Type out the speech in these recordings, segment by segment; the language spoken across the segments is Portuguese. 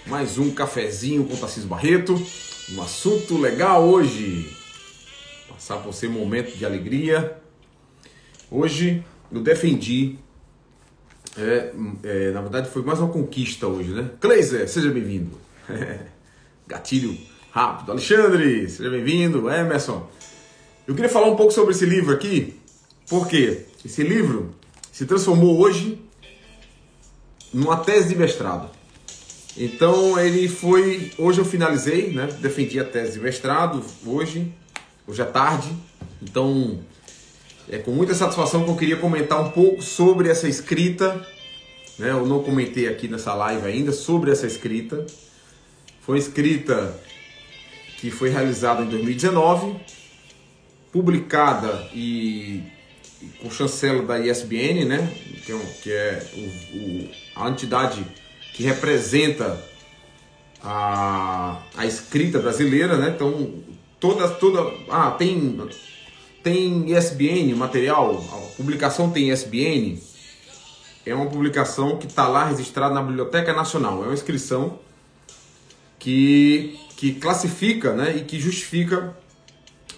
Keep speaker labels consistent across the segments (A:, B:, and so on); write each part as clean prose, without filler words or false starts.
A: Mais um cafezinho com Tarcísio Barreto. Um assunto legal hoje. Passar por você um momento de alegria. Hoje eu defendi. Na verdade foi mais uma conquista hoje, né? Cleiser, seja bem-vindo. Gatilho rápido. Alexandre, seja bem-vindo. Emerson. Eu queria falar um pouco sobre esse livro aqui. Porque esse livro se transformou hoje numa tese de mestrado. Então ele foi... Hoje eu finalizei, né? Defendi a tese de mestrado hoje à tarde. Então é com muita satisfação que eu queria comentar um pouco sobre essa escrita, né? Eu não comentei aqui nessa live ainda sobre essa escrita. Foi escrita que foi realizada em 2019, publicada com chancela da ISBN, né? Que é a entidade que representa a escrita brasileira, né? Então, tem ISBN, material, a publicação tem ISBN, é uma publicação que está lá registrada na Biblioteca Nacional, é uma inscrição que classifica, né? E que justifica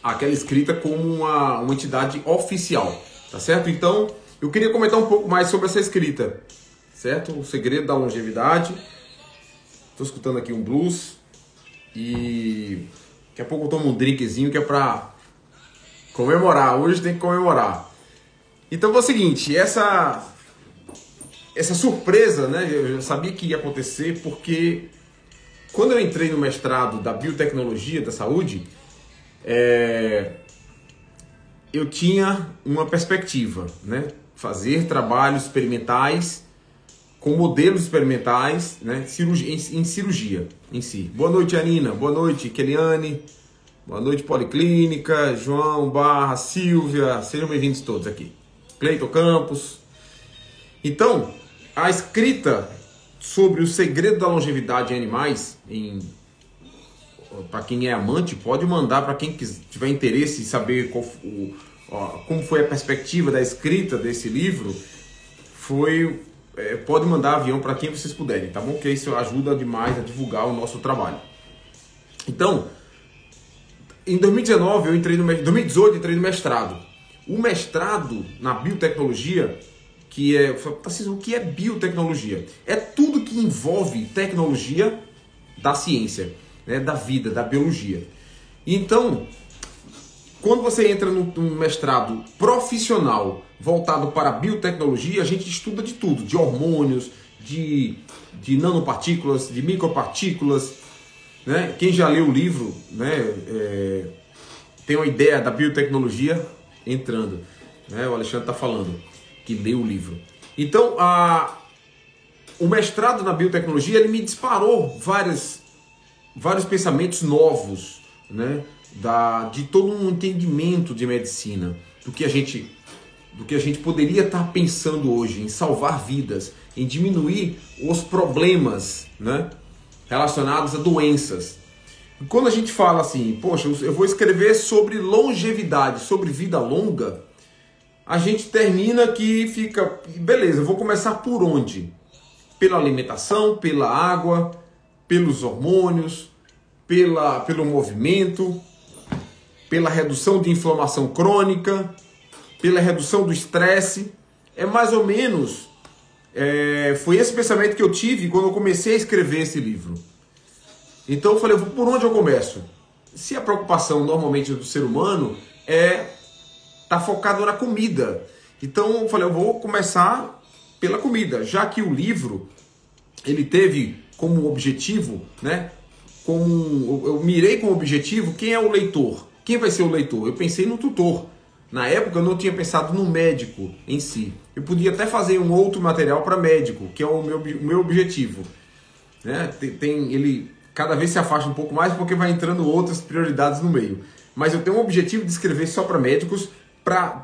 A: aquela escrita como uma entidade oficial, tá certo? Então, eu queria comentar um pouco mais sobre essa escrita, certo? O segredo da longevidade. Estou escutando aqui um blues e daqui a pouco eu tomo um drinkzinho que é para comemorar. Hoje tem que comemorar. Então é o seguinte, essa surpresa, né? Eu já sabia que ia acontecer porque quando eu entrei no mestrado da biotecnologia da saúde, eu tinha uma perspectiva, né? Fazer trabalhos experimentais com modelos experimentais, né, em cirurgia em si. Boa noite, Anina. Boa noite, Keliane. Boa noite, Policlínica. João, Barra, Silvia. Sejam bem-vindos todos aqui. Cleiton Campos. Então, a escrita sobre o segredo da longevidade em animais, para quem é amante, pode mandar para quem tiver interesse em saber como foi a perspectiva da escrita desse livro. Pode mandar avião para quem vocês puderem, tá bom? Porque isso ajuda demais a divulgar o nosso trabalho. Então, em 2019 2018 eu entrei no mestrado. O mestrado na biotecnologia, o que é biotecnologia? É tudo que envolve tecnologia da ciência, né? Da vida, da biologia. Então, quando você entra num mestrado profissional voltado para a biotecnologia, a gente estuda de tudo, de hormônios, de nanopartículas, de micropartículas, né? Quem já leu o livro, né, tem uma ideia da biotecnologia entrando, né? O Alexandre está falando que leu o livro. Então, o mestrado na biotecnologia ele me disparou vários pensamentos novos, né? De todo um entendimento de medicina, do que a gente poderia estar pensando hoje, em salvar vidas, em diminuir os problemas, né, relacionados a doenças. E quando a gente fala assim, poxa, eu vou escrever sobre longevidade, sobre vida longa, a gente termina que fica, beleza, eu vou começar por onde? Pela alimentação, pela água, pelos hormônios, pelo movimento, pela redução de inflamação crônica, pela redução do estresse. É mais ou menos, foi esse pensamento que eu tive quando eu comecei a escrever esse livro. Então eu falei, por onde eu começo? Se a preocupação normalmente do ser humano tá focado na comida, então eu falei, eu vou começar pela comida, já que o livro ele teve como objetivo, né? Eu mirei como objetivo quem é o leitor. Quem vai ser o leitor? Eu pensei no tutor. Na época eu não tinha pensado no médico em si. Eu podia até fazer um outro material para médico, que é o meu objetivo, né? Ele cada vez se afasta um pouco mais porque vai entrando outras prioridades no meio. Mas eu tenho um objetivo de escrever só para médicos, para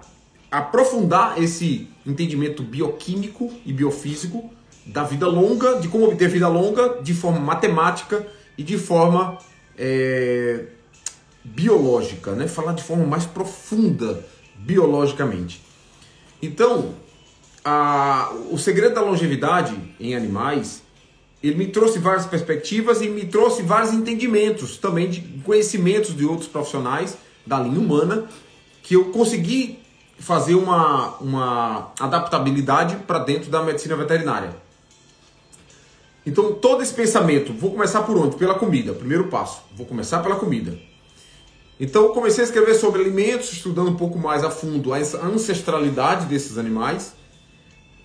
A: aprofundar esse entendimento bioquímico e biofísico da vida longa, de como obter vida longa de forma matemática e de forma biológica, né? Falar de forma mais profunda biologicamente. Então, o segredo da longevidade em animais ele me trouxe várias perspectivas e me trouxe vários entendimentos também, de conhecimentos de outros profissionais da linha humana, que eu consegui fazer uma adaptabilidade para dentro da medicina veterinária. Então, todo esse pensamento, vou começar por onde? Pela comida, primeiro passo. Vou começar pela comida. Então, eu comecei a escrever sobre alimentos, estudando um pouco mais a fundo a ancestralidade desses animais,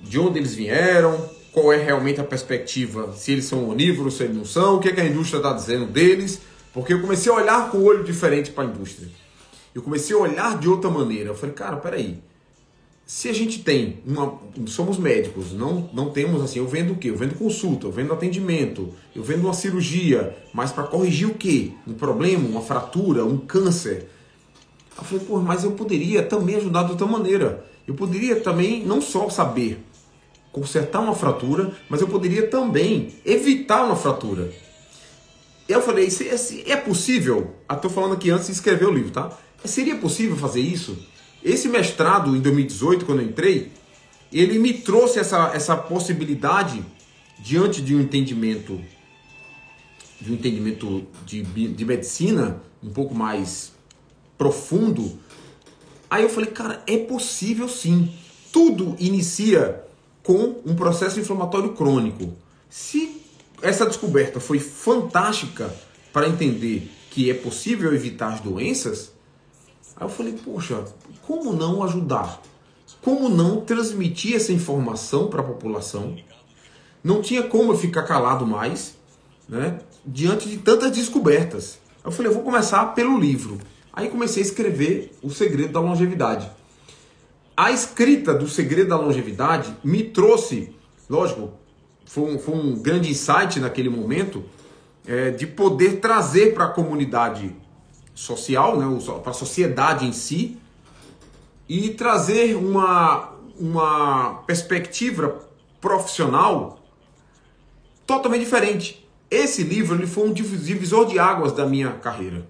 A: de onde eles vieram, qual é realmente a perspectiva, se eles são onívoros, se eles não são, o que, é que a indústria está dizendo deles, porque eu comecei a olhar com o olho diferente para a indústria. Eu comecei a olhar de outra maneira. Eu falei, cara, peraí. Se a gente tem somos médicos, não temos assim, eu vendo o quê? Eu vendo consulta, eu vendo atendimento, eu vendo uma cirurgia, mas para corrigir o quê? Um problema, uma fratura, um câncer. Eu falei, pô, mas eu poderia também ajudar de outra maneira. Eu poderia também não só saber consertar uma fratura, mas eu poderia também evitar uma fratura. Eu falei, é possível? Estou falando aqui antes de escrever o livro, tá? Seria possível fazer isso? Esse mestrado, em 2018, quando eu entrei, ele me trouxe essa possibilidade diante de um entendimento de medicina um pouco mais profundo. Aí eu falei, cara, é possível sim. Tudo inicia com um processo inflamatório crônico. Se essa descoberta foi fantástica para entender que é possível evitar as doenças, aí eu falei, poxa, como não ajudar? Como não transmitir essa informação para a população? Não tinha como eu ficar calado mais, né, diante de tantas descobertas. Aí eu falei, eu vou começar pelo livro. Aí comecei a escrever O Segredo da Longevidade. A escrita do Segredo da Longevidade me trouxe, lógico, foi um grande insight naquele momento, de poder trazer para a comunidade social, né, para a sociedade em si, e trazer uma perspectiva profissional totalmente diferente. Esse livro ele foi um divisor de águas da minha carreira.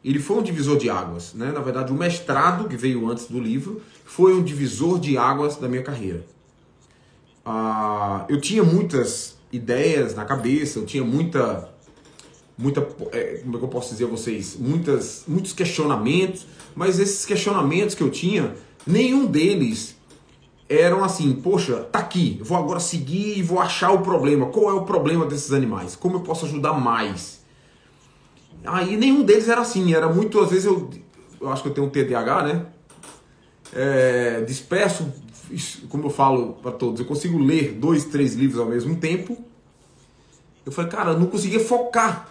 A: Ele foi um divisor de águas, né? Na verdade, o mestrado, que veio antes do livro, foi um divisor de águas da minha carreira. Eu tinha muitas ideias na cabeça, eu tinha como é que eu posso dizer a vocês? Muitos questionamentos, mas esses questionamentos que eu tinha, nenhum deles eram assim, poxa, tá aqui, eu vou agora seguir e vou achar o problema. Qual é o problema desses animais? Como eu posso ajudar mais? Aí nenhum deles era assim, era muito, às vezes eu acho que eu tenho um TDAH, né? Disperso, como eu falo para todos, eu consigo ler 2, 3 livros ao mesmo tempo. Eu falei, cara, eu não conseguia focar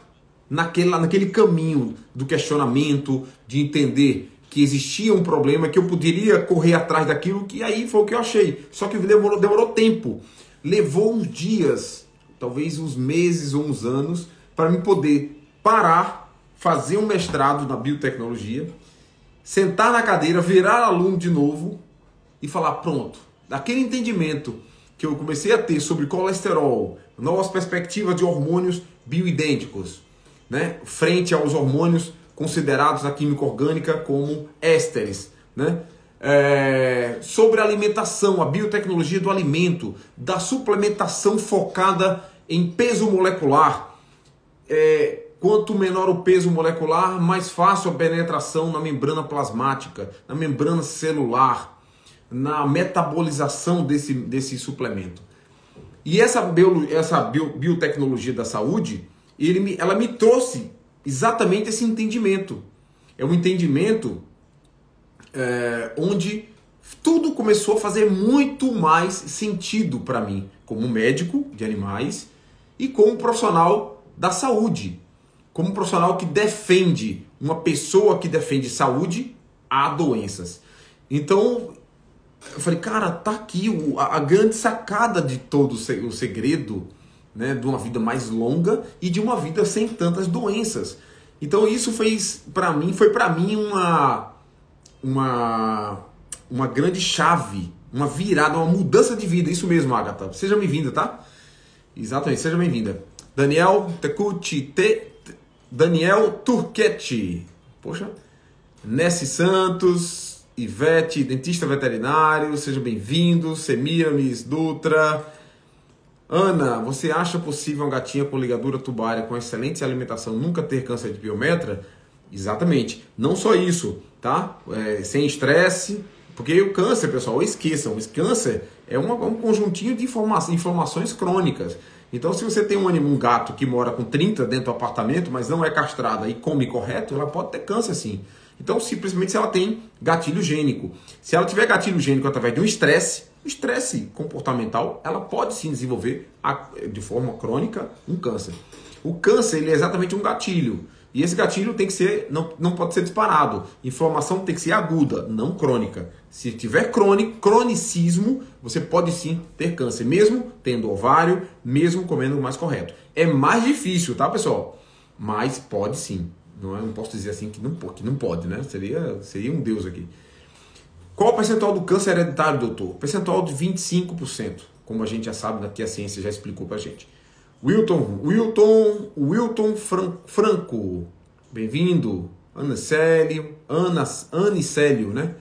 A: naquele caminho do questionamento, de entender que existia um problema, que eu poderia correr atrás daquilo, que aí foi o que eu achei. Só que demorou tempo. Levou uns dias, talvez uns meses ou uns anos, para me poder parar, fazer um mestrado na biotecnologia, sentar na cadeira, virar aluno de novo e falar, pronto, daquele entendimento que eu comecei a ter sobre colesterol, novas perspectivas de hormônios bioidênticos, né, frente aos hormônios considerados na química orgânica como ésteres, né? Sobre a alimentação, a biotecnologia do alimento, da suplementação focada em peso molecular. Quanto menor o peso molecular, mais fácil a penetração na membrana plasmática, na membrana celular, na metabolização desse suplemento. E essa biotecnologia da saúde, ela me trouxe exatamente esse entendimento. É um entendimento onde tudo começou a fazer muito mais sentido para mim, como médico de animais e como profissional da saúde. Como um profissional que defende, uma pessoa que defende saúde a doenças. Então, eu falei, cara, tá aqui a grande sacada de todo o segredo, né, de uma vida mais longa e de uma vida sem tantas doenças. Então isso foi para mim uma grande chave, uma virada, uma mudança de vida. Isso mesmo, Agatha. Seja bem-vinda, tá? Exatamente, seja bem-vinda. Daniel Turquete. Poxa. Nessi Santos, Ivete, dentista veterinário, seja bem-vindo. Semiramis Dutra. Ana, você acha possível uma gatinha com ligadura tubária com excelente alimentação nunca ter câncer de piometra? Exatamente. Não só isso, tá? Sem estresse, porque o câncer, pessoal, esqueçam, o câncer é um conjuntinho de inflamações crônicas. Então, se você tem um gato que mora com 30 dentro do apartamento, mas não é castrada e come correto, ela pode ter câncer sim. Então, simplesmente se ela tem gatilho gênico. Se ela tiver gatilho gênico através de um estresse comportamental, ela pode sim desenvolver de forma crônica um câncer. O câncer ele é exatamente um gatilho. E esse gatilho tem que ser, não pode ser disparado. Inflamação tem que ser aguda, não crônica. Se tiver cronicismo, você pode sim ter câncer, mesmo tendo ovário, mesmo comendo o mais correto. É mais difícil, tá, pessoal? Mas pode sim. Não posso dizer assim que não pode, né? Seria um Deus aqui. Qual o percentual do câncer hereditário, doutor? Percentual de 25%, como a gente já sabe, que a ciência já explicou pra gente. Wilton Franco, bem-vindo. Anicélio, né?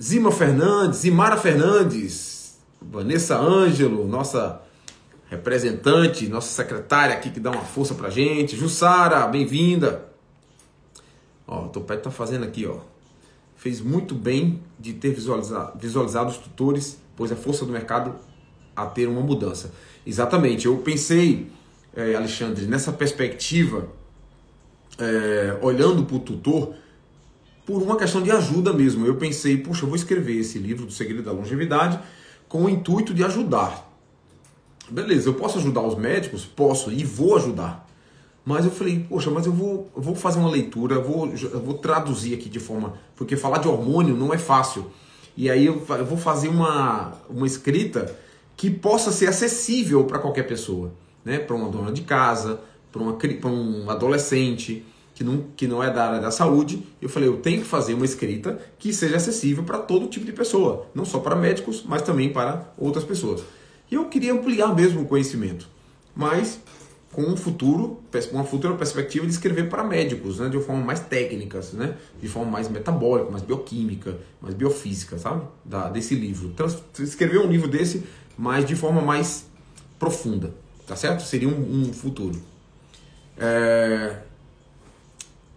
A: Zimara Fernandes, Vanessa Ângelo, nossa representante, nossa secretária aqui que dá uma força pra gente. Jussara, bem-vinda. Ó, o Topete tá fazendo aqui, ó. Fez muito bem de ter visualizado os tutores, pois a força do mercado a ter uma mudança. Exatamente, eu pensei, Alexandre, nessa perspectiva, olhando para o tutor, por uma questão de ajuda mesmo. Eu pensei, puxa, eu vou escrever esse livro do Segredo da Longevidade com o intuito de ajudar. Beleza, eu posso ajudar os médicos? Posso, e vou ajudar. Mas eu falei, poxa, mas eu vou fazer uma leitura, eu vou traduzir aqui de forma... Porque falar de hormônio não é fácil. E aí eu vou fazer uma escrita que possa ser acessível para qualquer pessoa, né? Para uma dona de casa, para um adolescente que não é da área da saúde. Eu falei, eu tenho que fazer uma escrita que seja acessível para todo tipo de pessoa, não só para médicos, mas também para outras pessoas. E eu queria ampliar mesmo o conhecimento, mas com uma futura perspectiva de escrever para médicos, né? De forma mais técnica, né? De forma mais metabólica, mais bioquímica, mais biofísica, sabe? Desse livro. Escrever um livro desse, mas de forma mais profunda, tá certo? Seria um futuro.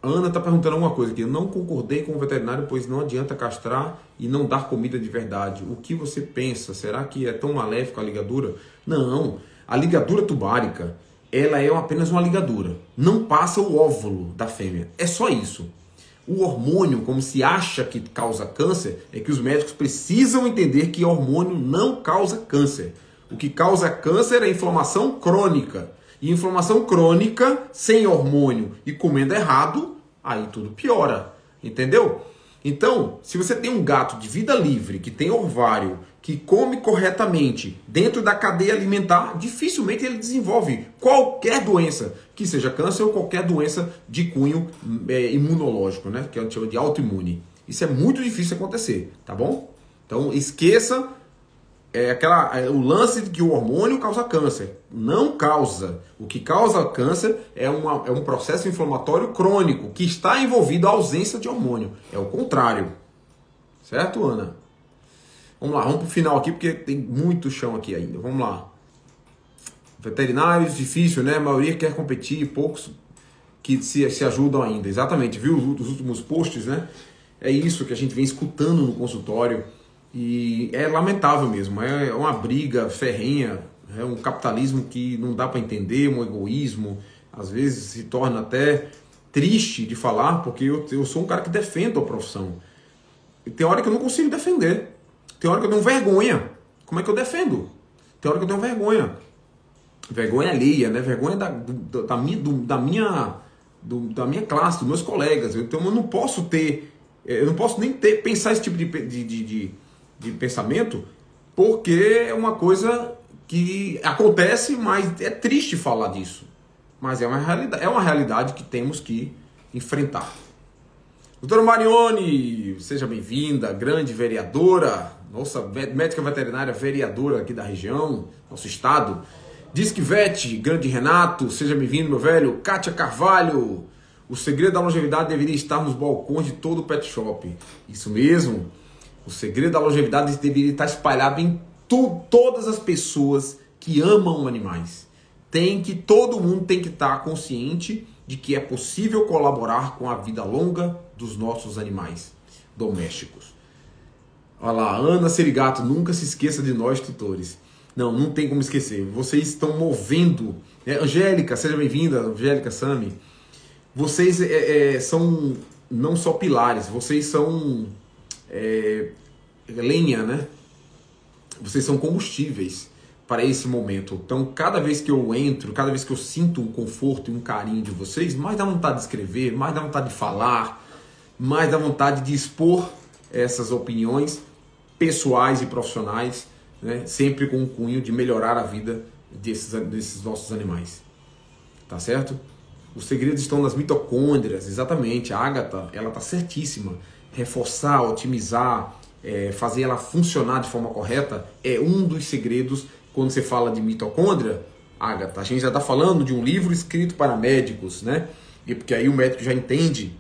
A: Ana está perguntando uma coisa aqui. Eu não concordei com o veterinário, pois não adianta castrar e não dar comida de verdade. O que você pensa? Será que é tão maléfico a ligadura? Não. A ligadura tubárica, ela é apenas uma ligadura. Não passa o óvulo da fêmea. É só isso. O hormônio, como se acha que causa câncer, é que os médicos precisam entender que hormônio não causa câncer. O que causa câncer é inflamação crônica. E inflamação crônica, sem hormônio e comendo errado, aí tudo piora. Entendeu? Então, se você tem um gato de vida livre, que tem ovário, que come corretamente dentro da cadeia alimentar, dificilmente ele desenvolve qualquer doença, que seja câncer ou qualquer doença de cunho imunológico, né? Que a gente chama de autoimune. Isso é muito difícil acontecer, tá bom? Então, esqueça o lance de que o hormônio causa câncer. Não causa. O que causa câncer é um processo inflamatório crônico que está envolvido a ausência de hormônio. É o contrário. Certo, Ana? Vamos lá, vamos para o final aqui, porque tem muito chão aqui ainda. Vamos lá. Veterinários, difícil, né? A maioria quer competir, poucos que se ajudam ainda. Exatamente, viu os últimos posts, né? É isso que a gente vem escutando no consultório. E é lamentável mesmo, é uma briga ferrenha, é um capitalismo que não dá para entender, um egoísmo, às vezes se torna até triste de falar, porque eu sou um cara que defendo a profissão. E tem hora que eu não consigo defender, tem hora que eu tenho vergonha. Como é que eu defendo? Tem hora que eu tenho vergonha. Vergonha alheia, né? Vergonha da minha classe, dos meus colegas. Então eu não posso nem pensar esse tipo de pensamento, porque é uma coisa que acontece, mas é triste falar disso. Mas é uma realidade que temos que enfrentar. Doutora Marione, seja bem-vinda, grande vereadora, nossa médica veterinária vereadora aqui da região, nosso estado. Disque Vet, grande Renato, seja bem-vindo, meu velho. Kátia Carvalho, o segredo da longevidade deveria estar nos balcões de todo o pet shop. Isso mesmo. O segredo da longevidade deveria estar espalhado em todas as pessoas que amam animais. Todo mundo tem que estar consciente de que é possível colaborar com a vida longa dos nossos animais domésticos. Olha lá, Ana Serigato, nunca se esqueça de nós, tutores. Não tem como esquecer. Vocês estão movendo. Angélica, seja bem-vinda, Angélica, Sami. Vocês são não só pilares, vocês são lenha, né? Vocês são combustíveis para esse momento. Então, cada vez que eu entro, cada vez que eu sinto um conforto e um carinho de vocês, mais dá vontade de escrever, mais dá vontade de falar, mais dá vontade de expor essas opiniões pessoais e profissionais, né? Sempre com o cunho de melhorar a vida desses nossos animais. Tá certo? Os segredos estão nas mitocôndrias, exatamente. A Agatha, ela tá certíssima. Reforçar, otimizar, fazer ela funcionar de forma correta é um dos segredos. Quando você fala de mitocôndria, Agatha, a gente já está falando de um livro escrito para médicos, né? E porque aí o médico já entende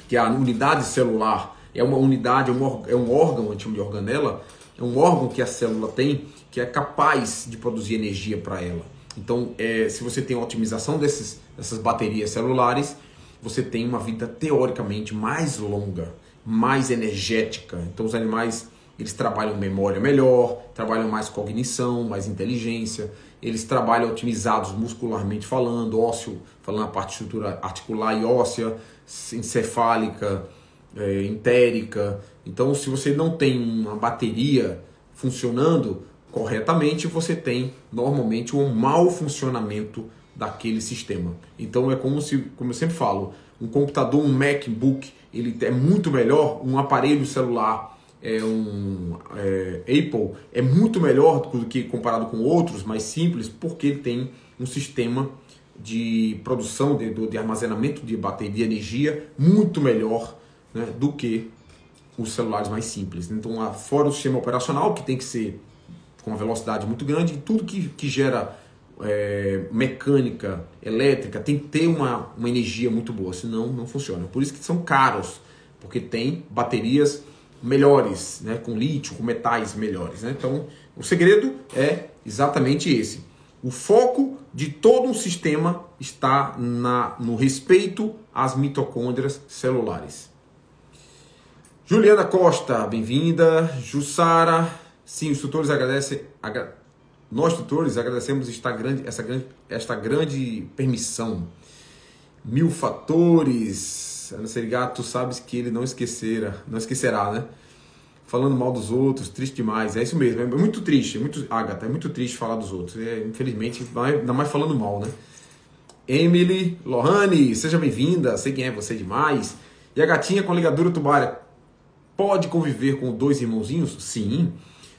A: que a unidade celular é uma unidade, é um órgão, a gente chama de organela, é um órgão que a célula tem que é capaz de produzir energia para ela. Então, se você tem a otimização dessas baterias celulares, você tem uma vida teoricamente mais longa, mais energética. Então, os animais, eles trabalham memória melhor, trabalham mais cognição, mais inteligência, eles trabalham otimizados muscularmente falando, ósseo, falando a parte de estrutura articular e óssea, encefálica, entérica. Então, se você não tem uma bateria funcionando corretamente, você tem normalmente um mau funcionamento daquele sistema. Então, é como eu sempre falo, um computador, um MacBook, ele é muito melhor, um aparelho celular, Apple, é muito melhor do que comparado com outros mais simples, porque ele tem um sistema de produção, de armazenamento de bateria de energia muito melhor, né, do que os celulares mais simples. Então, fora o sistema operacional, que tem que ser com uma velocidade muito grande, tudo que gera mecânica, elétrica, tem que ter uma energia muito boa, senão não funciona. Por isso que são caros, porque tem baterias melhores, né, com lítio, com metais melhores, né? Então, o segredo é exatamente esse. O foco de todo um sistema está no respeito às mitocôndrias celulares. Juliana Costa, bem-vinda. Jussara, sim, os tutores agradecem. Nós, tutores, agradecemos esta grande permissão. 1000 fatores. Ana Serigato, tu sabes que ele não esquecerá, né? Falando mal dos outros, triste demais. É isso mesmo, é muito triste, Agatha, é muito triste falar dos outros. Infelizmente, ainda mais falando mal, né? Emily Lohane, seja bem-vinda, sei quem é você demais. E a gatinha com ligadura tubária pode conviver com 2 irmãozinhos? Sim.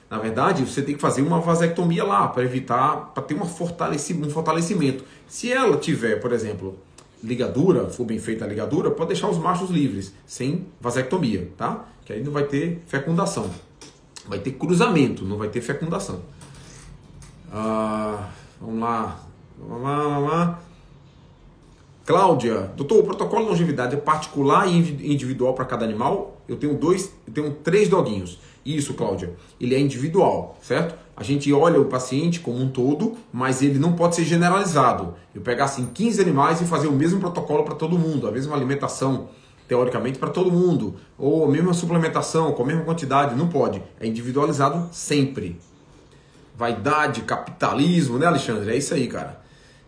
A: Na verdade, você tem que fazer uma vasectomia lá, para evitar, para ter um fortalecimento. Se ela tiver, por exemplo, ligadura, for bem feita a ligadura, pode deixar os machos livres, sem vasectomia, tá? Que aí não vai ter fecundação. Vai ter cruzamento, não vai ter fecundação. Vamos lá. Cláudia, doutor, o protocolo de longevidade é particular e individual para cada animal? Eu tenho 3 doguinhos. Isso, Cláudia, ele é individual, certo? A gente olha o paciente como um todo, mas ele não pode ser generalizado. Eu pegar assim 15 animais e fazer o mesmo protocolo para todo mundo, a mesma alimentação, teoricamente, para todo mundo, ou a mesma suplementação, com a mesma quantidade, não pode. É individualizado sempre. Vaidade, capitalismo, né, Alexandre? É isso aí, cara.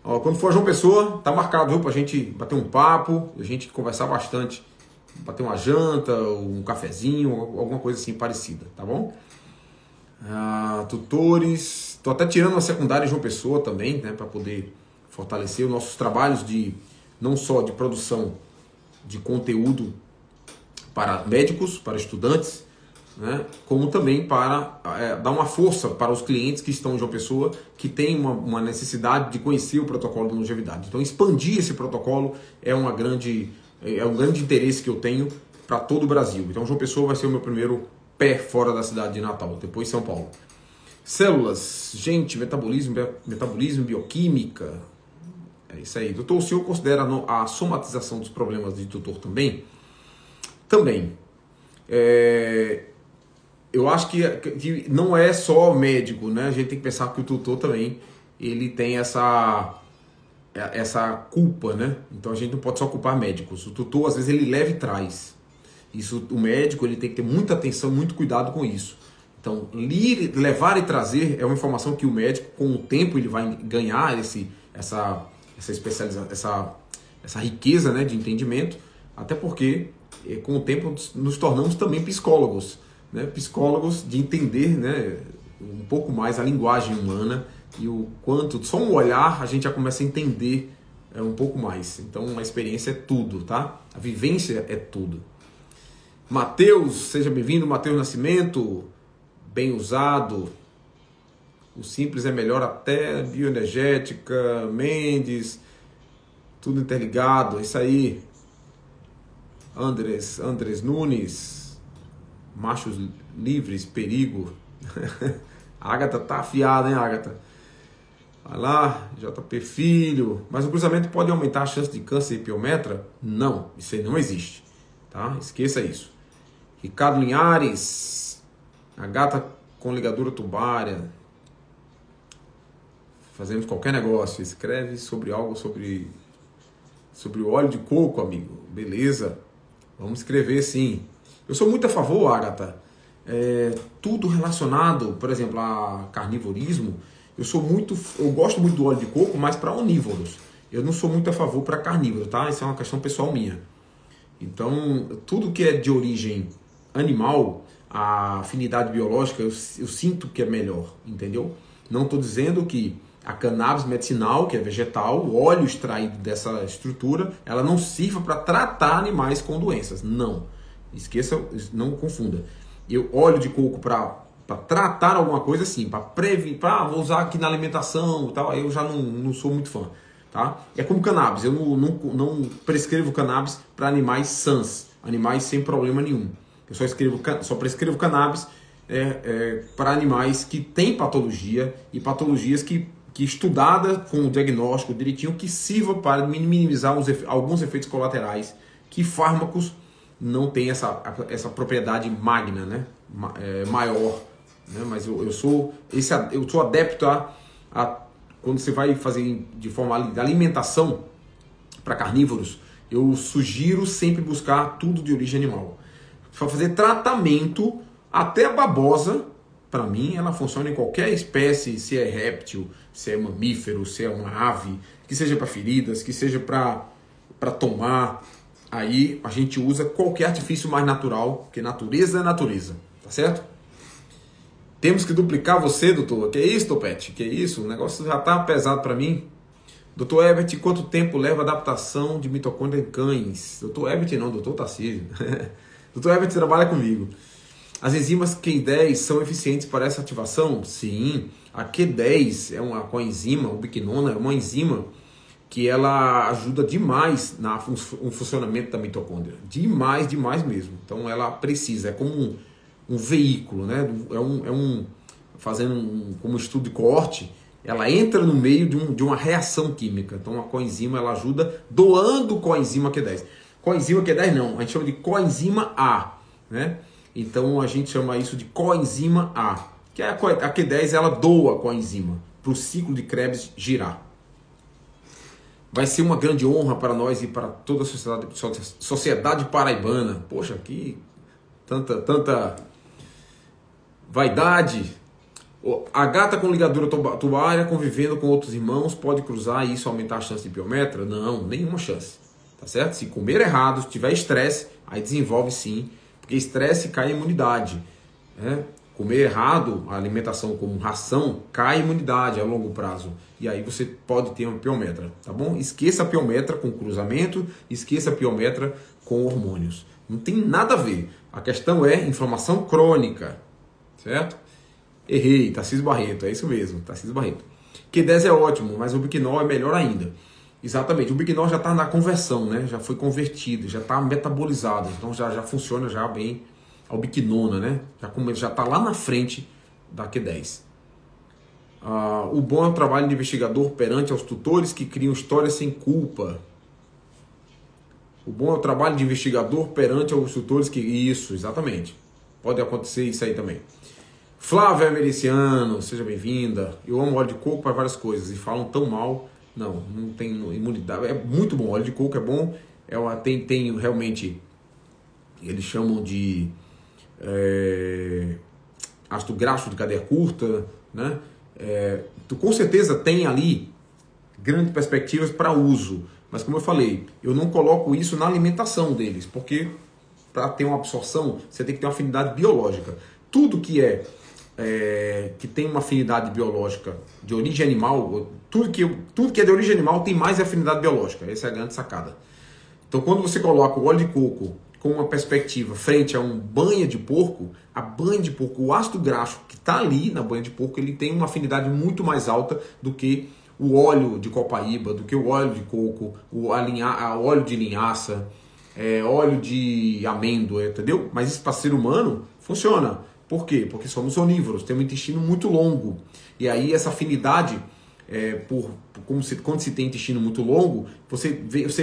A: Ó, quando for João Pessoa, tá marcado, viu, pra gente bater um papo, a gente conversar bastante, bater uma janta, um cafezinho, alguma coisa assim parecida, tá bom? Tutores, tô até tirando uma secundária em João Pessoa também, né, para poder fortalecer os nossos trabalhos não só de produção de conteúdo para médicos, para estudantes, né, como também para dar uma força para os clientes que estão em João Pessoa, que têm uma necessidade de conhecer o protocolo de longevidade. Então, expandir esse protocolo é um grande interesse que eu tenho para todo o Brasil. Então, João Pessoa vai ser o meu primeiro pé fora da cidade de Natal, depois São Paulo. Células, gente, metabolismo, bioquímica, é isso aí. Doutor, o senhor considera a somatização dos problemas de tutor também? Também. eu acho que não é só médico, né? A gente tem que pensar que o tutor também, ele tem essa culpa, né? Então a gente não pode só culpar médicos. O tutor, às vezes, ele leva e traz. Isso, o médico, ele tem que ter muita atenção, muito cuidado com isso. Então, levar e trazer é uma informação que o médico, com o tempo, ele vai ganhar essa especialização, essa riqueza, né, de entendimento, até porque, com o tempo, nos tornamos também psicólogos, né? Psicólogos de entender, né, um pouco mais a linguagem humana e o quanto, só um olhar, a gente já começa a entender um pouco mais. Então, a experiência é tudo, tá? A vivência é tudo. Matheus, seja bem-vindo, Matheus Nascimento, bem usado. O simples é melhor até, bioenergética, Mendes, tudo interligado, isso aí. Andres Nunes, machos livres, perigo. A Agatha tá afiada, hein, Agatha? Vai lá, JP Filho. Mas o cruzamento pode aumentar a chance de câncer piometra? Não, isso aí não existe, tá? Esqueça isso. Ricardo Linhares, a gata com ligadura tubária. Fazemos qualquer negócio. Escreve sobre algo sobre o óleo de coco, amigo. Beleza. Vamos escrever sim. Eu sou muito a favor, Agatha. Tudo relacionado, por exemplo, a carnivorismo. Eu gosto muito do óleo de coco, mas para onívoros. Eu não sou muito a favor para carnívoro, tá? Isso é uma questão pessoal minha. Então, tudo que é de origem animal, a afinidade biológica, eu sinto que é melhor, entendeu? Não estou dizendo que a cannabis medicinal, que é vegetal, o óleo extraído dessa estrutura, ela não sirva para tratar animais com doenças. Não. Esqueça, não confunda. Óleo de coco para tratar alguma coisa, sim. Para prevenir, vou usar aqui na alimentação e tal, eu já não sou muito fã. Tá? É como cannabis. Eu não prescrevo cannabis para animais sãs, animais sem problema nenhum. Eu só prescrevo cannabis para animais que têm patologia e patologias que estudadas com o diagnóstico direitinho, que sirva para minimizar alguns efeitos colaterais que fármacos não têm essa propriedade magna, né? Maior. Né? Mas eu sou adepto a quando você vai fazer de forma de alimentação para carnívoros, eu sugiro sempre buscar tudo de origem animal. Para fazer tratamento, até a babosa, para mim, ela funciona em qualquer espécie, se é réptil, se é mamífero, se é uma ave, que seja para feridas, que seja para tomar. Aí a gente usa qualquer artifício mais natural, porque natureza é natureza, tá certo? Temos que duplicar você, doutor. Que isso, Topete? Que isso? O negócio já tá pesado para mim. Doutor Herbert, quanto tempo leva a adaptação de mitocôndria em cães? Doutor Herbert não, doutor Tarcísio. Doutor Herbert trabalha comigo. As enzimas Q10 são eficientes para essa ativação? Sim. A Q10 é uma coenzima, ubiquinona, é uma enzima que ela ajuda demais no funcionamento da mitocôndria. Demais, demais mesmo. Então ela precisa, é como um veículo, né? Fazendo como estudo de coorte, ela entra no meio de uma reação química. Então a coenzima ela ajuda doando coenzima Q10. Coenzima Q10 não, a gente chama de coenzima A, né? Então a gente chama isso de coenzima A, que a Q10 ela doa a coenzima para o ciclo de Krebs girar. Vai ser uma grande honra para nós e para toda a sociedade paraibana. Poxa, que tanta vaidade. A gata com ligadura tubária convivendo com outros irmãos pode cruzar e isso aumentar a chance de piometra? Não, nenhuma chance. Tá certo? Se comer errado, se tiver estresse, aí desenvolve sim, porque estresse cai a imunidade. Né? Comer errado, a alimentação como ração, cai a imunidade a longo prazo. E aí você pode ter uma piometra, tá bom? Esqueça a piometra com cruzamento, esqueça a piometra com hormônios. Não tem nada a ver. A questão é inflamação crônica, certo? Errei, Tarcísio Barreto, é isso mesmo, Tarcísio Barreto. Q10 é ótimo, mas o Ubiquinol é melhor ainda. Exatamente, o Ubiquinol já está na conversão, né? Já foi convertido, já está metabolizado, então já funciona já bem a ubiquinona, né? Já está lá na frente da Q10. O bom é o trabalho de investigador perante aos tutores que criam histórias sem culpa. O bom é o trabalho de investigador perante aos tutores que... Isso, exatamente. pode acontecer isso aí também. Flávia Mericiano, seja bem-vinda. Eu amo óleo de coco para várias coisas e falam tão mal. Não tem imunidade. É muito bom, óleo de coco é bom. Tem realmente, eles chamam de ácido graxo de cadeia curta, né? Tu com certeza tem ali grandes perspectivas para uso, mas como eu falei, eu não coloco isso na alimentação deles, porque para ter uma absorção você tem que ter uma afinidade biológica. Tudo que que tem uma afinidade biológica de origem animal, tudo que é de origem animal tem mais afinidade biológica. Essa é a grande sacada. Então, quando você coloca o óleo de coco com uma perspectiva frente a um banha de porco, a banha de porco, o ácido graxo que está ali na banha de porco, ele tem uma afinidade muito mais alta do que o óleo de copaíba, do que o óleo de coco, o óleo de linhaça, óleo de amêndoa, entendeu? Mas isso para ser humano funciona. Por quê? Porque somos onívoros, temos um intestino muito longo. E aí essa afinidade, quando se tem intestino muito longo, você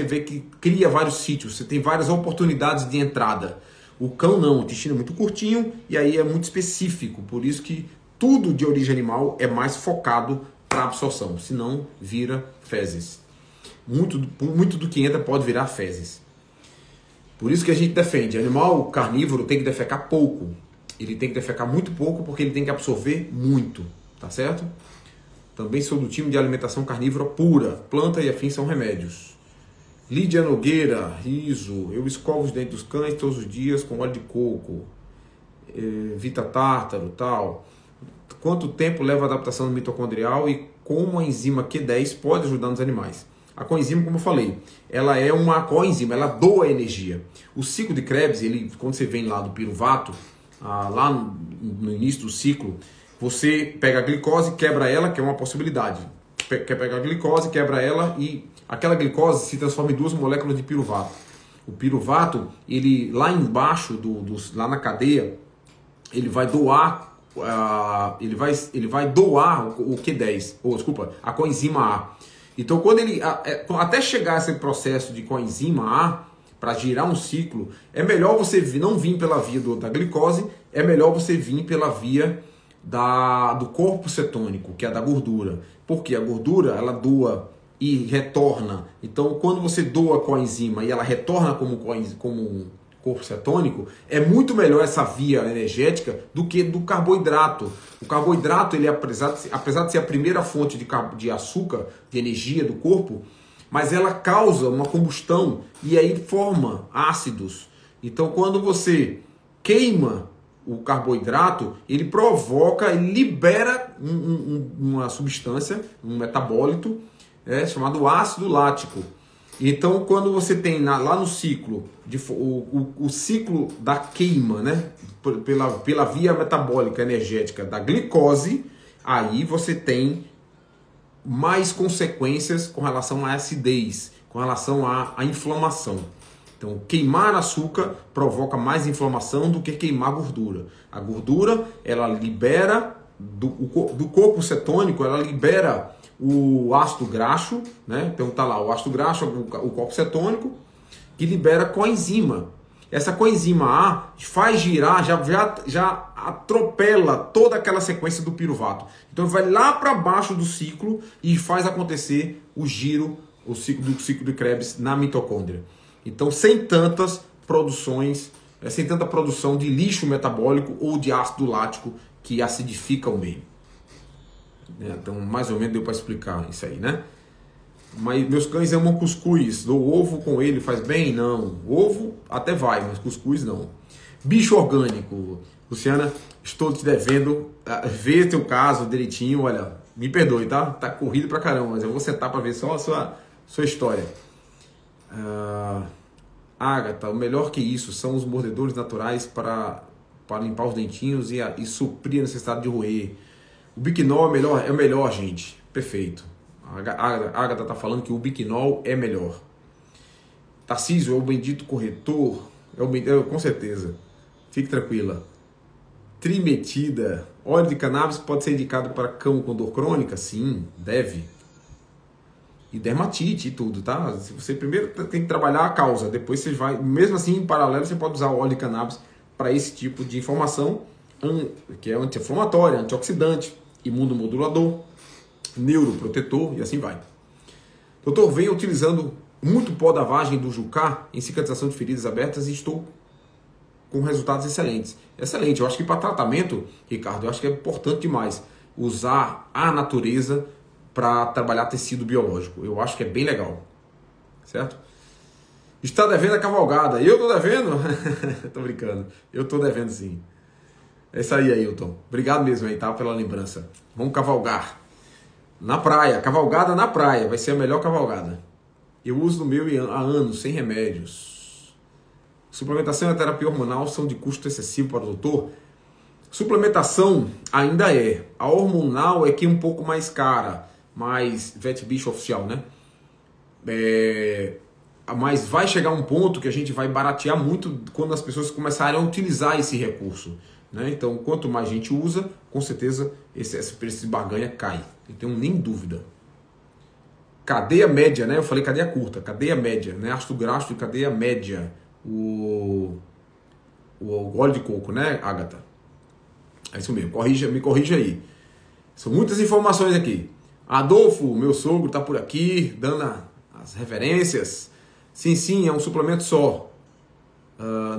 A: vê que cria vários sítios, você tem várias oportunidades de entrada. O cão não, o intestino é muito curtinho e aí é muito específico. Por isso que tudo de origem animal é mais focado para absorção, senão vira fezes. Muito do que entra pode virar fezes. Por isso que a gente defende, animal carnívoro tem que defecar pouco. Ele tem que defecar muito pouco porque ele tem que absorver muito, tá certo? Também sou do time de alimentação carnívora pura. Planta e afins são remédios. Lídia Nogueira, riso. Eu escovo os dentes dos cães todos os dias com óleo de coco. Vita tártaro, tal. Quanto tempo leva a adaptação mitocondrial e como a enzima Q10 pode ajudar nos animais? A coenzima, como eu falei, ela é uma coenzima, ela doa energia. O ciclo de Krebs, quando você vem lá do piruvato, lá no início do ciclo, você pega a glicose, quebra ela, que é uma possibilidade. Quer pegar a glicose, quebra ela e aquela glicose se transforma em 2 moléculas de piruvato. O piruvato, ele lá embaixo, lá na cadeia, ele vai doar, ele vai doar o Q10, a coenzima A. Então, até chegar a esse processo de coenzima A, para girar um ciclo, é melhor você não vir pela via da glicose, é melhor você vir pela via do corpo cetônico, que é da gordura. Porque a gordura, ela doa e retorna. Então, quando você doa coenzima e ela retorna como corpo cetônico, é muito melhor essa via energética do que do carboidrato. O carboidrato, ele apesar de ser a primeira fonte de açúcar, de energia do corpo, mas ela causa uma combustão e aí forma ácidos. Então, quando você queima o carboidrato, ele provoca, ele libera uma substância, um metabólito, chamado ácido lático. Então, quando você tem lá no ciclo, o ciclo da queima, né, pela via metabólica energética da glicose, aí você tem mais consequências com relação à acidez, com relação à inflamação. Então, queimar açúcar provoca mais inflamação do que queimar gordura. A gordura, ela libera, do corpo cetônico, ela libera o ácido graxo, né? Então tá lá o ácido graxo, o corpo cetônico, que libera coenzima. Essa coenzima A faz girar, já atropela toda aquela sequência do piruvato. Então vai lá para baixo do ciclo e faz acontecer o ciclo de Krebs na mitocôndria. Então sem tantas produções, sem tanta produção de lixo metabólico ou de ácido lático que acidifica o meio. Então mais ou menos deu para explicar isso aí, né? Mas meus cães amam cuscuz. Dou ovo com ele, faz bem? Não. Ovo até vai, mas cuscuz não. Bicho orgânico. Luciana, estou te devendo ver teu caso direitinho. Olha, me perdoe, tá? Tá corrido pra caramba, mas eu vou sentar para ver só a sua história. Agatha, o melhor que isso são os mordedores naturais para limpar os dentinhos e suprir a necessidade de roer. O biquinol é o melhor, gente. Perfeito. A Agatha está falando que o biquinol é melhor. Tarcísio é o bendito corretor. Com certeza. Fique tranquila. Trimetida. Óleo de cannabis pode ser indicado para cão com dor crônica? Sim, deve. E dermatite e tudo, tá? Você primeiro tem que trabalhar a causa. Depois você vai... Mesmo assim, em paralelo, você pode usar o óleo de cannabis para esse tipo de informação, que é anti-inflamatória, antioxidante, imunomodulador, neuroprotetor e assim vai. Doutor, venho utilizando muito pó da vagem do Jucá em cicatrização de feridas abertas e estou com resultados excelentes. Excelente. Eu acho que para tratamento, Ricardo, eu acho que é importante demais usar a natureza para trabalhar tecido biológico. Eu acho que é bem legal. Certo? Está devendo a cavalgada. Eu estou devendo? Tô brincando. Eu estou devendo sim. É isso aí, Ailton. Obrigado mesmo aí, tá? Pela lembrança. Vamos cavalgar. Na praia. Cavalgada na praia. Vai ser a melhor cavalgada. Eu uso no meu há anos, sem remédios. Suplementação e a terapia hormonal são de custo excessivo para o doutor? Suplementação ainda é. A hormonal é que é um pouco mais cara. Mais vet bicho oficial, né? Mas vai chegar um ponto que a gente vai baratear muito quando as pessoas começarem a utilizar esse recurso, né? Então, quanto mais gente usa, com certeza esse preço de barganha cai. Não tenho nem dúvida. Cadeia média, né? Eu falei cadeia curta, cadeia média, né? Ácido graxo de cadeia média. O óleo de coco, né, Agatha? É isso mesmo, me corrija aí. São muitas informações aqui. Adolfo, meu sogro, está por aqui, dando as referências. Sim, é um suplemento só.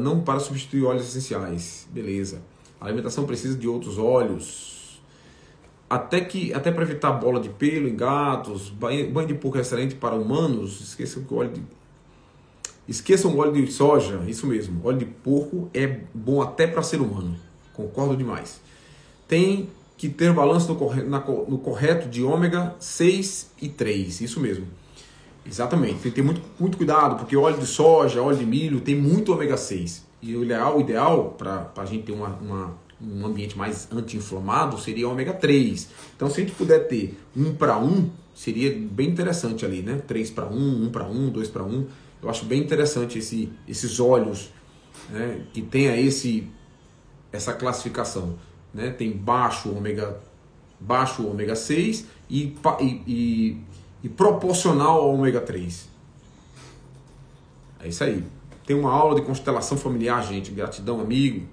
A: Não para substituir óleos essenciais. Beleza. A alimentação precisa de outros óleos. Até para evitar bola de pelo em gatos, banho de porco é excelente para humanos. Esqueçam o óleo de soja, isso mesmo. Óleo de porco é bom até para ser humano. Concordo demais. Tem que ter balanço no correto de ômega 6 e 3, isso mesmo. Exatamente, tem que ter muito cuidado, porque óleo de soja, óleo de milho tem muito ômega 6. E o ideal para a gente ter um ambiente mais anti-inflamado seria ômega 3. Então, se a gente puder ter 1 para 1, seria bem interessante ali, né? 3 para 1, 1 para 1, 2 para 1. Eu acho bem interessante esses óleos, né, que tenha essa classificação. Né? Tem baixo ômega 6 e proporcional ao ômega 3. É isso aí. Tem uma aula de constelação familiar, gente. Gratidão, amigo.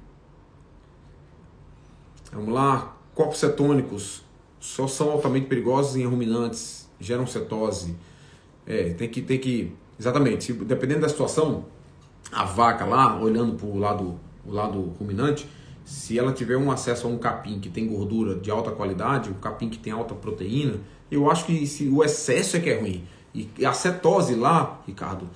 A: Vamos lá. Corpos cetônicos só são altamente perigosos em ruminantes. Geram cetose. Tem que... Exatamente. Dependendo da situação, a vaca lá, olhando para o lado ruminante, se ela tiver um acesso a um capim que tem gordura de alta qualidade, um capim que tem alta proteína, eu acho que o excesso é que é ruim. E a cetose lá, Ricardo,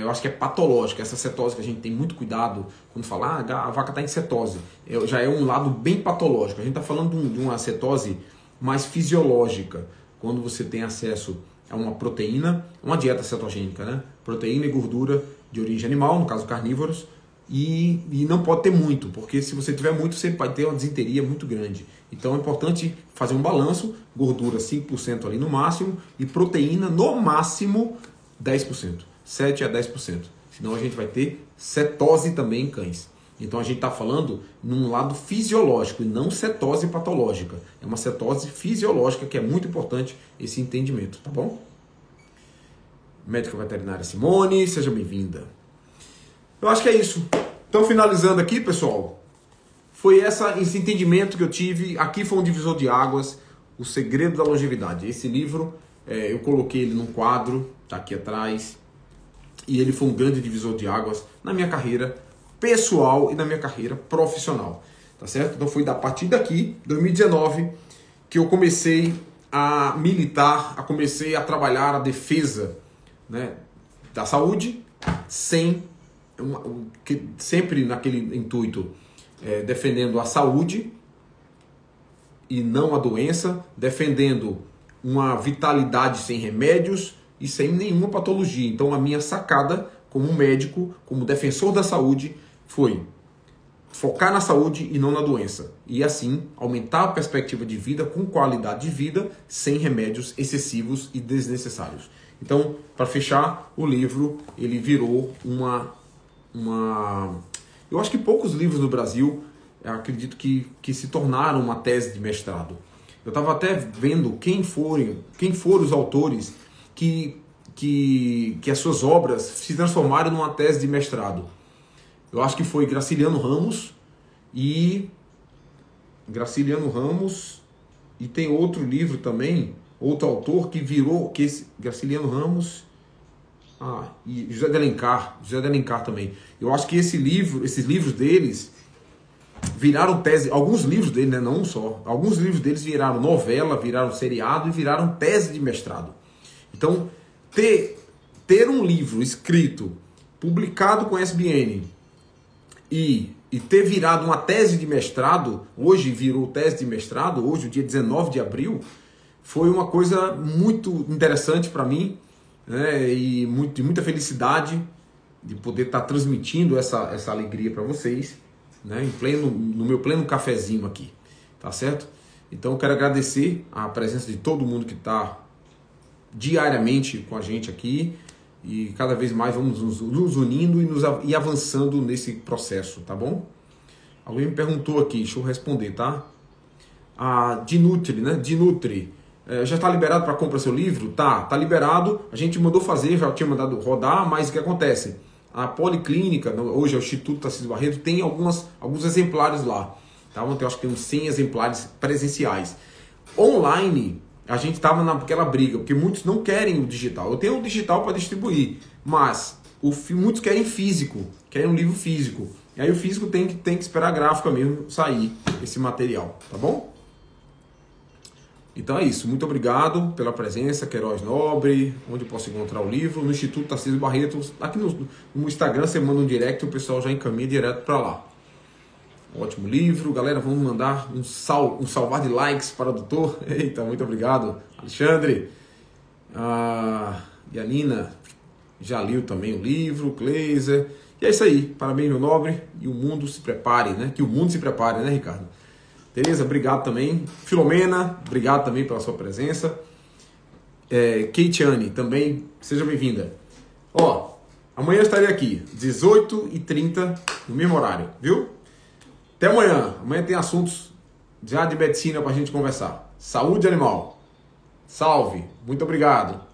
A: eu acho que é patológica. Essa cetose que a gente tem muito cuidado quando fala, a vaca está em cetose. Já é um lado bem patológico. A gente está falando de uma cetose mais fisiológica, quando você tem acesso a uma proteína, uma dieta cetogênica, né? Proteína e gordura de origem animal, no caso carnívoros, e não pode ter muito, porque se você tiver muito, você vai ter uma desinteria muito grande. Então é importante fazer um balanço, gordura 5% ali no máximo, e proteína no máximo 10%, 7 a 10%. Senão a gente vai ter cetose também em cães. Então a gente está falando num lado fisiológico e não cetose patológica. É uma cetose fisiológica que é muito importante esse entendimento, tá bom? Médica veterinária Simone, seja bem-vinda. Eu acho que é isso. Então, finalizando aqui, pessoal, foi esse entendimento que eu tive. Aqui foi um divisor de águas, O Segredo da Longevidade. Esse livro, eu coloquei ele num quadro, tá aqui atrás, e ele foi um grande divisor de águas na minha carreira pessoal e na minha carreira profissional, tá certo? Então foi a partir daqui, 2019, que eu comecei a militar, comecei a trabalhar a defesa, né, da saúde, sempre naquele intuito, defendendo a saúde e não a doença, defendendo uma vitalidade sem remédios e sem nenhuma patologia. Então a minha sacada como médico, como defensor da saúde, foi focar na saúde e não na doença. E assim, aumentar a perspectiva de vida com qualidade de vida, sem remédios excessivos e desnecessários. Então, para fechar, o livro, ele virou eu acho que poucos livros no Brasil, acredito que se tornaram uma tese de mestrado. Eu estava até vendo quem foram os autores que as suas obras se transformaram numa tese de mestrado. Eu acho que foi Graciliano Ramos e tem outro livro também, outro autor que virou, que esse Graciliano Ramos, e José de Alencar também. Eu acho que esses livros deles viraram tese, alguns livros deles, né, não um só, alguns livros deles viraram novela, viraram seriado e viraram tese de mestrado. Então, ter um livro escrito, publicado com SBN e ter virado uma tese de mestrado, hoje virou tese de mestrado, hoje, o dia 19 de abril, foi uma coisa muito interessante para mim, né, e muita felicidade de poder estar transmitindo essa alegria para vocês, né, no meu pleno cafezinho aqui, tá certo? Então eu quero agradecer a presença de todo mundo que está diariamente com a gente aqui, e cada vez mais vamos nos unindo e avançando nesse processo, tá bom? Alguém me perguntou aqui, deixa eu responder, tá? A Dinutri, né? Dinutri, já está liberado para comprar seu livro? Tá liberado. A gente mandou fazer, já tinha mandado rodar, mas o que acontece? A Policlínica, hoje é o Instituto Tarcísio Barreto, tem alguns exemplares lá, tá? Ontem eu acho que tem uns 100 exemplares presenciais. Online, a gente estava naquela briga, porque muitos não querem o digital. Eu tenho o digital para distribuir, mas muitos querem físico, querem um livro físico. E aí o físico tem que esperar a gráfica mesmo sair esse material, tá bom? Então é isso, muito obrigado pela presença, Queiroz Nobre, onde eu posso encontrar o livro, no Instituto Tarcísio Barreto, aqui no Instagram você manda um direct e o pessoal já encaminha direto para lá. Ótimo livro, galera, vamos mandar um salvar de likes para o doutor. Eita, muito obrigado, Alexandre. E a Nina já leu também o livro, Kleiser. E é isso aí, parabéns, meu nobre, e o mundo se prepare, né? Que o mundo se prepare, né, Ricardo? Tereza, obrigado também. Filomena, obrigado também pela sua presença. Keitiane, também, seja bem-vinda. Ó, amanhã eu estarei aqui, 18h30, no mesmo horário, viu? Até amanhã. Amanhã tem assuntos já de medicina para a gente conversar. Saúde animal. Salve. Muito obrigado.